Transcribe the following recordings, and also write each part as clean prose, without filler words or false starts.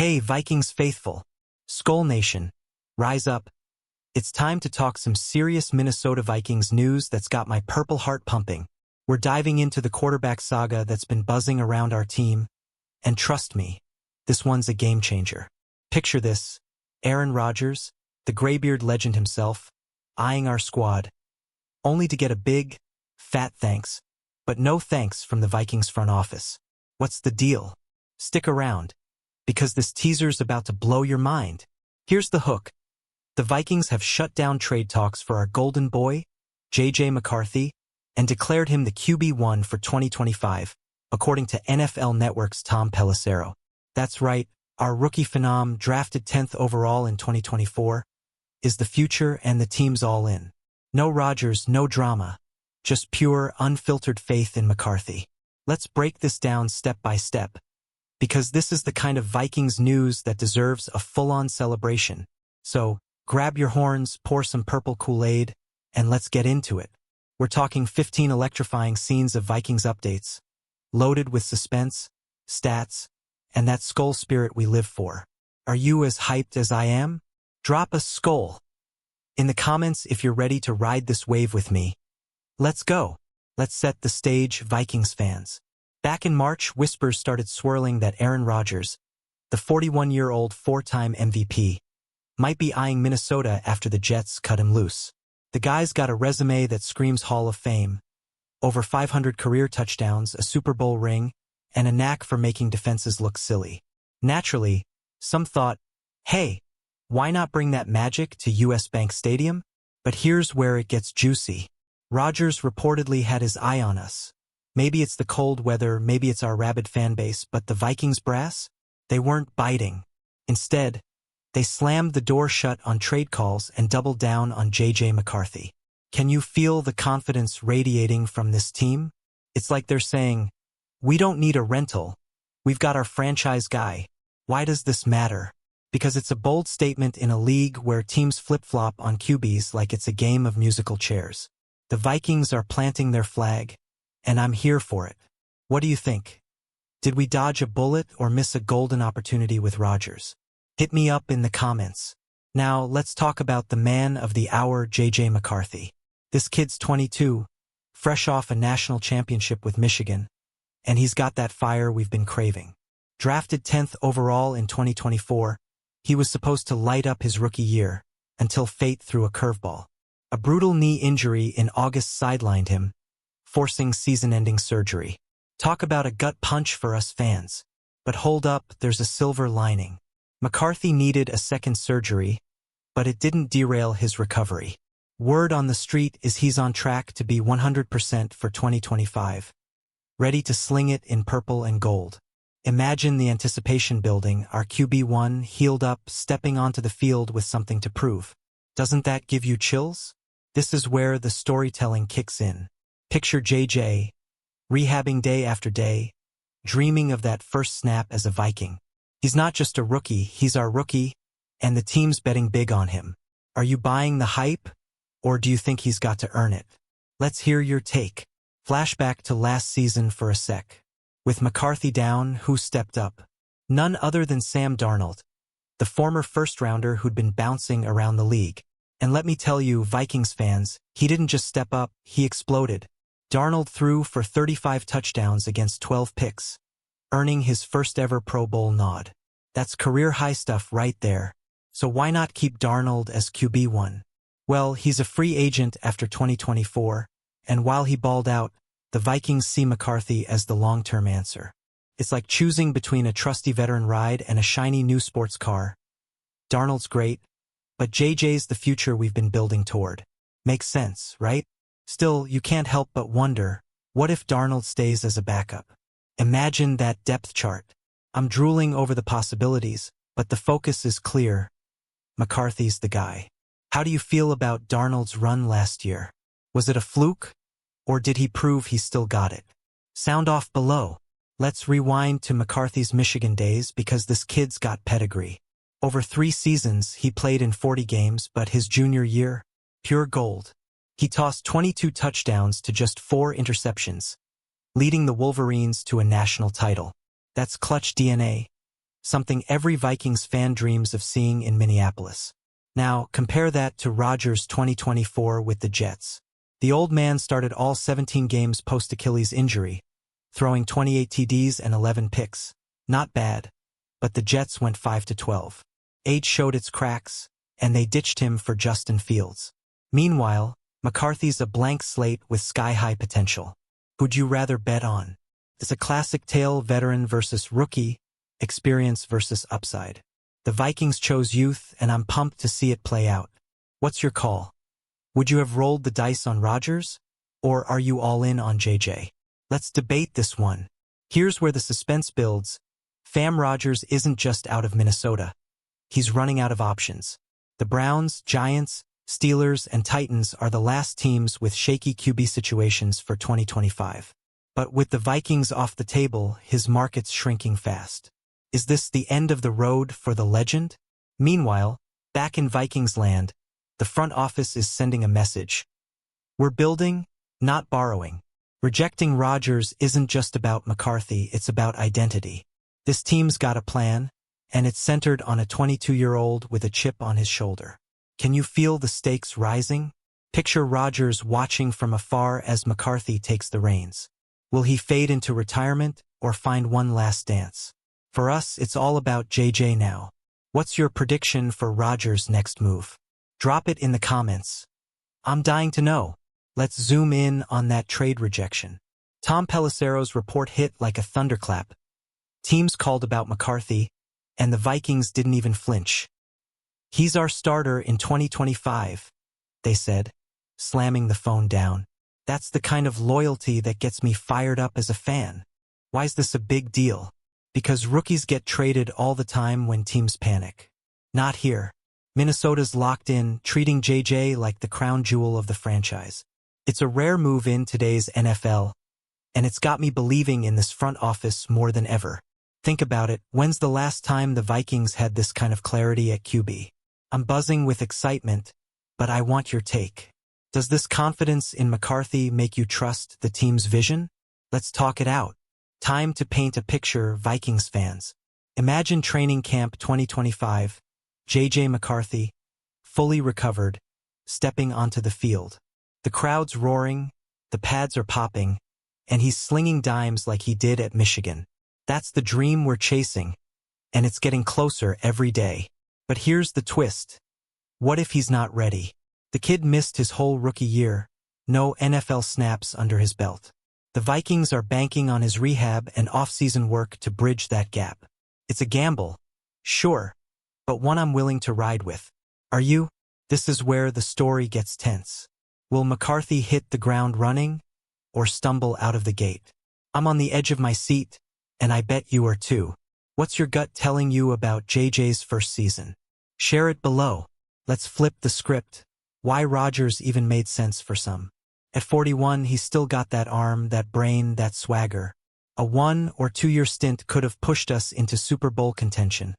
Hey, Vikings faithful. Skol Nation. Rise up. It's time to talk some serious Minnesota Vikings news that's got my purple heart pumping. We're diving into the quarterback saga that's been buzzing around our team. And trust me, this one's a game changer. Picture this. Aaron Rodgers, the graybeard legend himself, eyeing our squad, only to get a big, fat thanks, but no thanks from the Vikings front office. What's the deal? Stick around, because this teaser's about to blow your mind. Here's the hook. The Vikings have shut down trade talks for our golden boy, McCarthy, and declared him the QB1 for 2025, according to NFL Network's Tom Pelissero. That's right, our rookie phenom, drafted 10th overall in 2024, is the future and the team's all in. No Rodgers, no drama, just pure, unfiltered faith in McCarthy. Let's break this down step by step, because this is the kind of Vikings news that deserves a full-on celebration. So, grab your horns, pour some purple Kool-Aid, and let's get into it. We're talking 15 electrifying scenes of Vikings updates, loaded with suspense, stats, and that Skol spirit we live for. Are you as hyped as I am? Drop a Skol in the comments if you're ready to ride this wave with me. Let's go. Let's set the stage, Vikings fans. Back in March, whispers started swirling that Aaron Rodgers, the 41-year-old four-time MVP, might be eyeing Minnesota after the Jets cut him loose. The guy's got a resume that screams Hall of Fame, over 500 career touchdowns, a Super Bowl ring, and a knack for making defenses look silly. Naturally, some thought, hey, why not bring that magic to US Bank Stadium? But here's where it gets juicy. Rodgers reportedly had his eye on us. Maybe it's the cold weather, maybe it's our rabid fan base, but the Vikings brass? They weren't biting. Instead, they slammed the door shut on trade calls and doubled down on McCarthy. Can you feel the confidence radiating from this team? It's like they're saying, we don't need a rental. We've got our franchise guy. Why does this matter? Because it's a bold statement in a league where teams flip-flop on QBs like it's a game of musical chairs. The Vikings are planting their flag, and I'm here for it. What do you think? Did we dodge a bullet or miss a golden opportunity with Rodgers? Hit me up in the comments. Now, let's talk about the man of the hour, McCarthy. This kid's 22, fresh off a national championship with Michigan, and he's got that fire we've been craving. Drafted 10th overall in 2024, he was supposed to light up his rookie year, until fate threw a curveball. A brutal knee injury in August sidelined him, forcing season-ending surgery. Talk about a gut punch for us fans. But hold up, there's a silver lining. McCarthy needed a second surgery, but it didn't derail his recovery. Word on the street is he's on track to be 100% for 2025, ready to sling it in purple and gold. Imagine the anticipation building, our QB1 healed up, stepping onto the field with something to prove. Doesn't that give you chills? This is where the storytelling kicks in. Picture rehabbing day after day, dreaming of that first snap as a Viking. He's not just a rookie, he's our rookie, and the team's betting big on him. Are you buying the hype, or do you think he's got to earn it? Let's hear your take. Flashback to last season for a sec. With McCarthy down, who stepped up? None other than Sam Darnold, the former first-rounder who'd been bouncing around the league. And let me tell you, Vikings fans, he didn't just step up, he exploded. Darnold threw for 35 touchdowns against 12 picks, earning his first-ever Pro Bowl nod. That's career-high stuff right there. So why not keep Darnold as QB1? Well, he's a free agent after 2024, and while he balled out, the Vikings see McCarthy as the long-term answer. It's like choosing between a trusty veteran ride and a shiny new sports car. Darnold's great, but JJ's the future we've been building toward. Makes sense, right? Still, you can't help but wonder, what if Darnold stays as a backup? Imagine that depth chart. I'm drooling over the possibilities, but the focus is clear. McCarthy's the guy. How do you feel about Darnold's run last year? Was it a fluke? Or did he prove he still got it? Sound off below. Let's rewind to McCarthy's Michigan days because this kid's got pedigree. Over 3 seasons, he played in 40 games, but his junior year, pure gold. He tossed 22 touchdowns to just 4 interceptions, leading the Wolverines to a national title. That's clutch DNA. something every Vikings fan dreams of seeing in Minneapolis. Now, compare that to Rodgers' 2024 with the Jets. The old man started all 17 games post-Achilles injury, throwing 28 TDs and 11 picks. Not bad, but the Jets went 5-12. Age showed its cracks, and they ditched him for Justin Fields. Meanwhile, McCarthy's a blank slate with sky-high potential. Who'd you rather bet on? It's a classic tale, veteran versus rookie, experience versus upside. The Vikings chose youth, and I'm pumped to see it play out. What's your call? Would you have rolled the dice on Rodgers? Or are you all in on JJ? Let's debate this one. Here's where the suspense builds. Fam, Rodgers isn't just out of Minnesota. He's running out of options. The Browns, Giants, Steelers, and Titans are the last teams with shaky QB situations for 2025. But with the Vikings off the table, his market's shrinking fast. Is this the end of the road for the legend? Meanwhile, back in Vikings land, the front office is sending a message. We're building, not borrowing. Rejecting Rodgers isn't just about McCarthy, it's about identity. This team's got a plan, and it's centered on a 22-year-old with a chip on his shoulder. Can you feel the stakes rising? Picture Rodgers watching from afar as McCarthy takes the reins. Will he fade into retirement or find one last dance? For us, it's all about JJ now. What's your prediction for Rodgers' next move? Drop it in the comments. I'm dying to know. Let's zoom in on that trade rejection. Tom Pelissero's report hit like a thunderclap. Teams called about McCarthy, and the Vikings didn't even flinch. He's our starter in 2025, they said, slamming the phone down. That's the kind of loyalty that gets me fired up as a fan. Why's this a big deal? Because rookies get traded all the time when teams panic. Not here. Minnesota's locked in, treating JJ like the crown jewel of the franchise. It's a rare move in today's NFL, and it's got me believing in this front office more than ever. Think about it, when's the last time the Vikings had this kind of clarity at QB? I'm buzzing with excitement, but I want your take. Does this confidence in McCarthy make you trust the team's vision? Let's talk it out. Time to paint a picture, Vikings fans. Imagine training camp 2025, JJ McCarthy, fully recovered, stepping onto the field. The crowd's roaring, the pads are popping, and he's slinging dimes like he did at Michigan. That's the dream we're chasing, and it's getting closer every day. But here's the twist. What if he's not ready? The kid missed his whole rookie year, no NFL snaps under his belt. The Vikings are banking on his rehab and off-season work to bridge that gap. It's a gamble, sure, but one I'm willing to ride with. Are you? This is where the story gets tense. Will McCarthy hit the ground running or stumble out of the gate? I'm on the edge of my seat, and I bet you are too. What's your gut telling you about JJ's first season? Share it below. Let's flip the script. Why Rodgers even made sense for some. At 41, he's still got that arm, that brain, that swagger. A 1 or 2 year stint could have pushed us into Super Bowl contention,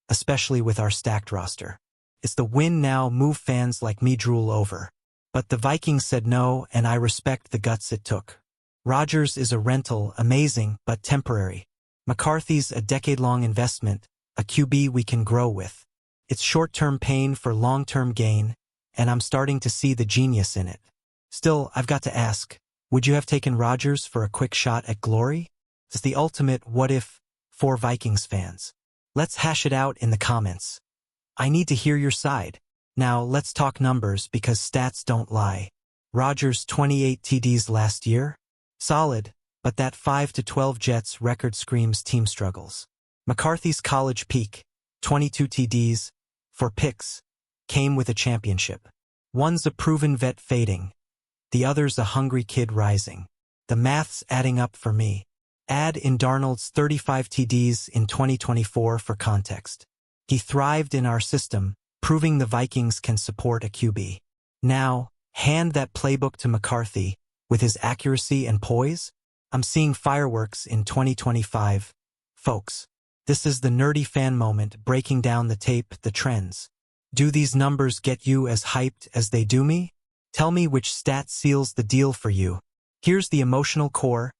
especially with our stacked roster. It's the win now move fans like me drool over. But the Vikings said no, and I respect the guts it took. Rodgers is a rental, amazing, but temporary. McCarthy's a decade-long investment, a QB we can grow with. It's short-term pain for long-term gain, and I'm starting to see the genius in it. Still, I've got to ask, would you have taken Rodgers for a quick shot at glory? It's the ultimate what-if for Vikings fans. Let's hash it out in the comments. I need to hear your side. Now, let's talk numbers because stats don't lie. Rodgers' 28 TDs last year? Solid, but that 5-12 Jets record screams team struggles. McCarthy's college peak, 22 TDs, 4 picks, came with a championship. One's a proven vet fading. The other's a hungry kid rising. The math's adding up for me. Add in Darnold's 35 TDs in 2024 for context. He thrived in our system, proving the Vikings can support a QB. Now, hand that playbook to McCarthy, with his accuracy and poise. I'm seeing fireworks in 2025. Folks, this is the nerdy fan moment, breaking down the tape, the trends. Do these numbers get you as hyped as they do me? Tell me which stat seals the deal for you. Here's the emotional core.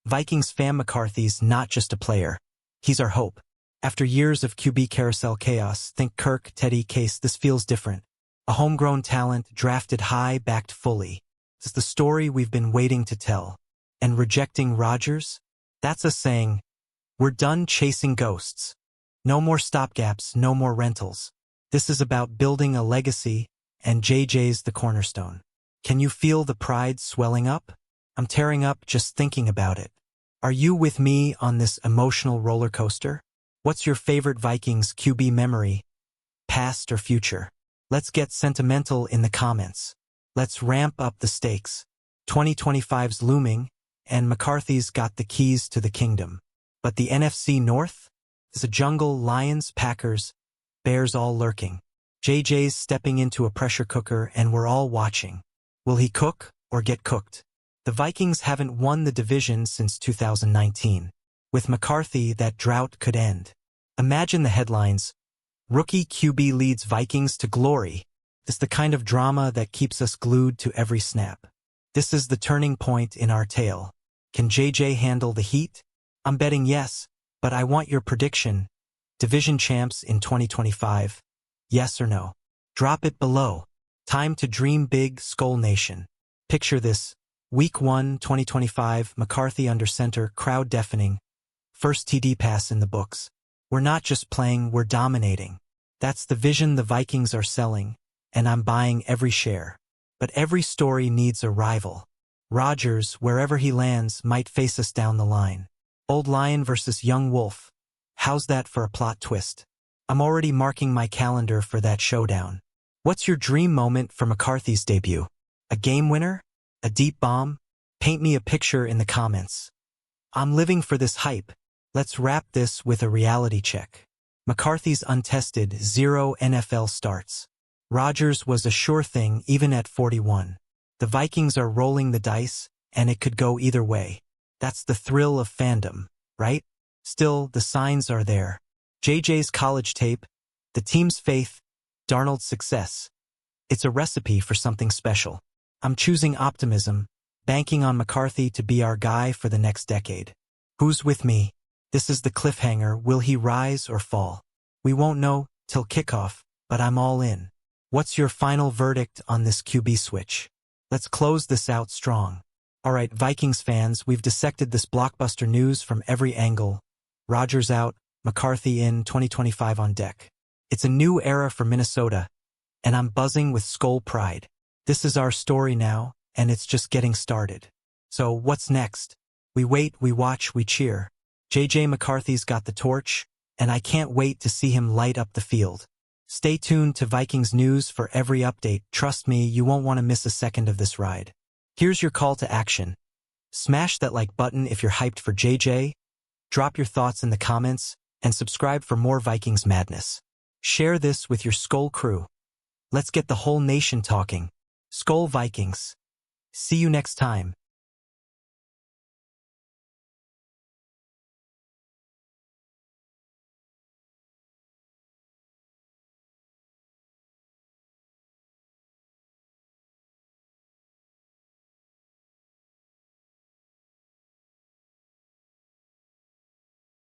Vikings fan, McCarthy's not just a player. He's our hope. After years of QB carousel chaos, think Kirk, Teddy, Case, this feels different. A homegrown talent, drafted high, backed fully. It's the story we've been waiting to tell. And rejecting Rodgers? That's us saying, we're done chasing ghosts. No more stopgaps, no more rentals. This is about building a legacy, and JJ's the cornerstone. Can you feel the pride swelling up? I'm tearing up just thinking about it. Are you with me on this emotional roller coaster? What's your favorite Vikings QB memory, past or future? Let's get sentimental in the comments. Let's ramp up the stakes. 2025's looming, and McCarthy's got the keys to the kingdom. But the NFC North? Is a jungle, Lions, Packers, Bears all lurking. JJ's stepping into a pressure cooker and we're all watching. Will he cook or get cooked? The Vikings haven't won the division since 2019. With McCarthy, that drought could end. Imagine the headlines. Rookie QB leads Vikings to glory. It's the kind of drama that keeps us glued to every snap. This is the turning point in our tale. Can JJ handle the heat? I'm betting yes, but I want your prediction. Division champs in 2025. Yes or no? Drop it below. Time to dream big, Skull Nation. Picture this. Week 1, 2025, McCarthy under center, crowd deafening. First TD pass in the books. We're not just playing, we're dominating. That's the vision the Vikings are selling, and I'm buying every share. But every story needs a rival. Rodgers, wherever he lands, might face us down the line. Old lion versus young wolf. How's that for a plot twist? I'm already marking my calendar for that showdown. What's your dream moment for McCarthy's debut? A game winner? A deep bomb? Paint me a picture in the comments. I'm living for this hype. Let's wrap this with a reality check. McCarthy's untested 0 NFL starts. Rodgers was a sure thing even at 41. The Vikings are rolling the dice, and it could go either way. That's the thrill of fandom, right? Still, the signs are there. JJ's college tape, the team's faith, Darnold's success. It's a recipe for something special. I'm choosing optimism, banking on McCarthy to be our guy for the next decade. Who's with me? This is the cliffhanger. Will he rise or fall? We won't know till kickoff, but I'm all in. What's your final verdict on this QB switch? Let's close this out strong. All right, Vikings fans, we've dissected this blockbuster news from every angle. Rodgers out, McCarthy in, 2025 on deck. It's a new era for Minnesota, and I'm buzzing with Skull pride. This is our story now, and it's just getting started. So what's next? We wait, we watch, we cheer. JJ McCarthy's got the torch, and I can't wait to see him light up the field. Stay tuned to Vikings news for every update. Trust me, you won't want to miss a second of this ride. Here's your call to action. Smash that like button if you're hyped for JJ, drop your thoughts in the comments, and subscribe for more Vikings madness. Share this with your Skull crew. Let's get the whole nation talking. Skull Vikings. See you next time.